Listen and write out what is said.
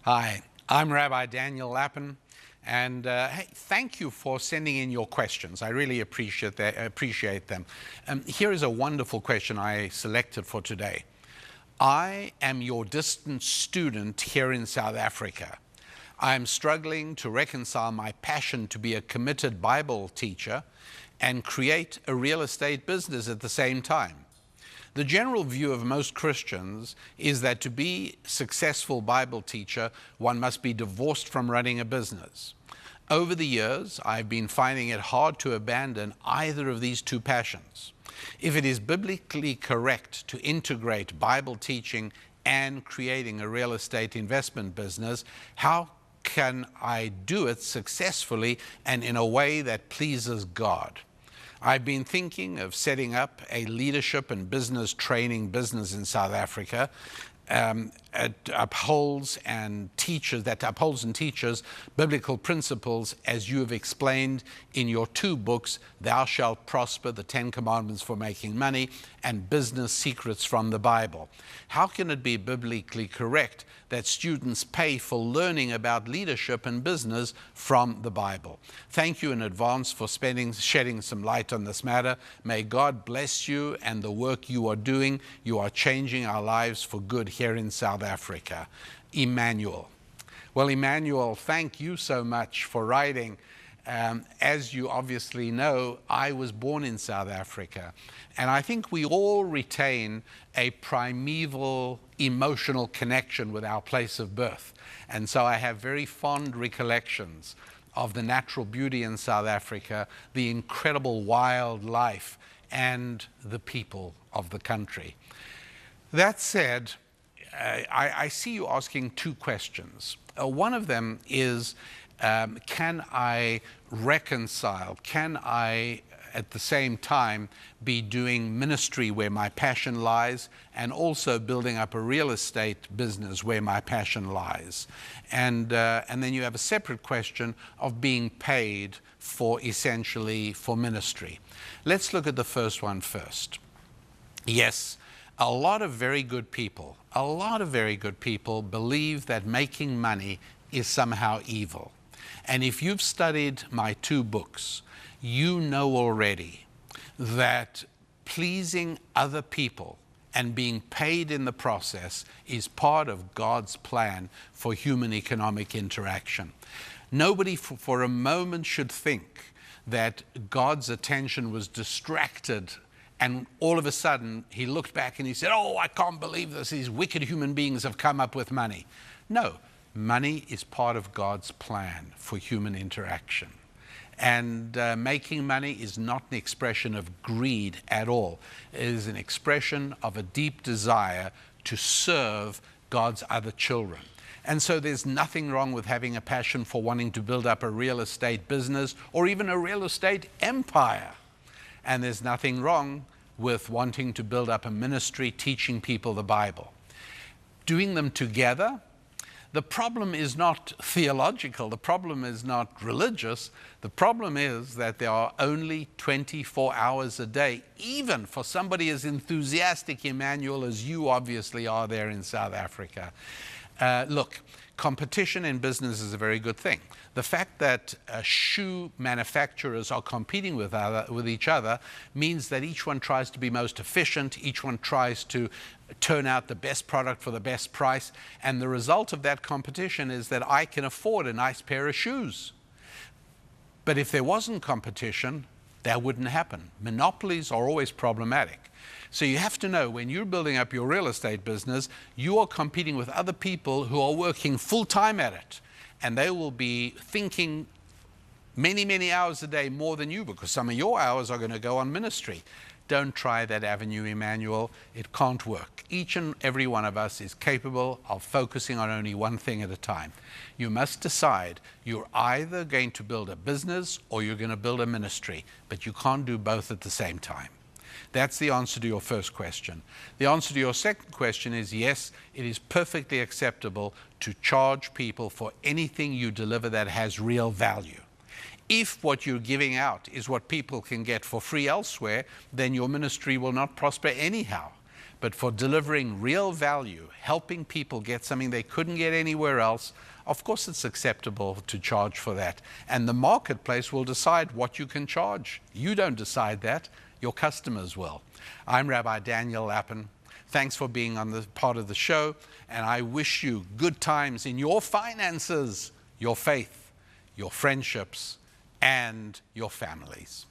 Hi, I'm Rabbi Daniel Lappin, and hey, thank you for sending in your questions. I really appreciate them. Here is a wonderful question I selected for today. I am your distant student here in South Africa. I am struggling to reconcile my passion to be a committed Bible teacher and create a real estate business at the same time. The general view of most Christians is that to be a successful Bible teacher, one must be divorced from running a business. Over the years, I've been finding it hard to abandon either of these two passions. If it is biblically correct to integrate Bible teaching and creating a real estate investment business, how can I do it successfully and in a way that pleases God? I've been thinking of setting up a leadership and business training business in South Africa that upholds and teaches biblical principles as you have explained in your two books, Thou Shalt Prosper, the 10 Commandments for Making Money, and Business Secrets from the Bible. How can it be biblically correct that students pay for learning about leadership and business from the Bible? Thank you in advance for shedding some light on this matter. May God bless you and the work you are doing. You are changing our lives for good here in South Africa. Emmanuel. Well, Emmanuel, thank you so much for writing. As you obviously know, I was born in South Africa, and I think we all retain a primeval emotional connection with our place of birth. And so I have very fond recollections of the natural beauty in South Africa, the incredible wildlife, and the people of the country. That said, I see you asking two questions. One of them is, can I reconcile? Can I, at the same time, be doing ministry where my passion lies and also building up a real estate business where my passion lies? And then you have a separate question of being paid for essentially for ministry. Let's look at the first one first. Yes, a lot of very good people believe that making money is somehow evil. And if you've studied my two books, you know already that pleasing other people and being paid in the process is part of God's plan for human economic interaction. Nobody for a moment should think that God's attention was distracted and all of a sudden he looked back and he said, "Oh, I can't believe this. These wicked human beings have come up with money." No, money is part of God's plan for human interaction. And making money is not an expression of greed at all. It is an expression of a deep desire to serve God's other children. And so there's nothing wrong with having a passion for wanting to build up a real estate business or even a real estate empire. And there's nothing wrong with wanting to build up a ministry teaching people the Bible. Doing them together, the problem is not theological, the problem is not religious, the problem is that there are only 24 hours a day, even for somebody as enthusiastic, Emmanuel, as you obviously are there in South Africa. Look, competition in business is a very good thing. The fact that shoe manufacturers are competing with each other means that each one tries to be most efficient, each one tries to turn out the best product for the best price, and the result of that competition is that I can afford a nice pair of shoes. But if there wasn't competition, that wouldn't happen. Monopolies are always problematic. So you have to know when you're building up your real estate business, you are competing with other people who are working full-time at it. And they will be thinking many, many hours a day more than you, because some of your hours are going to go on ministry. Don't try that avenue, Emmanuel. It can't work. Each and every one of us is capable of focusing on only one thing at a time. You must decide you're either going to build a business or you're going to build a ministry, but you can't do both at the same time. That's the answer to your first question. The answer to your second question is yes, it is perfectly acceptable to charge people for anything you deliver that has real value. If what you're giving out is what people can get for free elsewhere, then your ministry will not prosper anyhow. But for delivering real value, helping people get something they couldn't get anywhere else, of course it's acceptable to charge for that. And the marketplace will decide what you can charge. You don't decide that, your customers will. I'm Rabbi Daniel Lappin. Thanks for being on the part of the show, and I wish you good times in your finances, your faith, your friendships, and your families.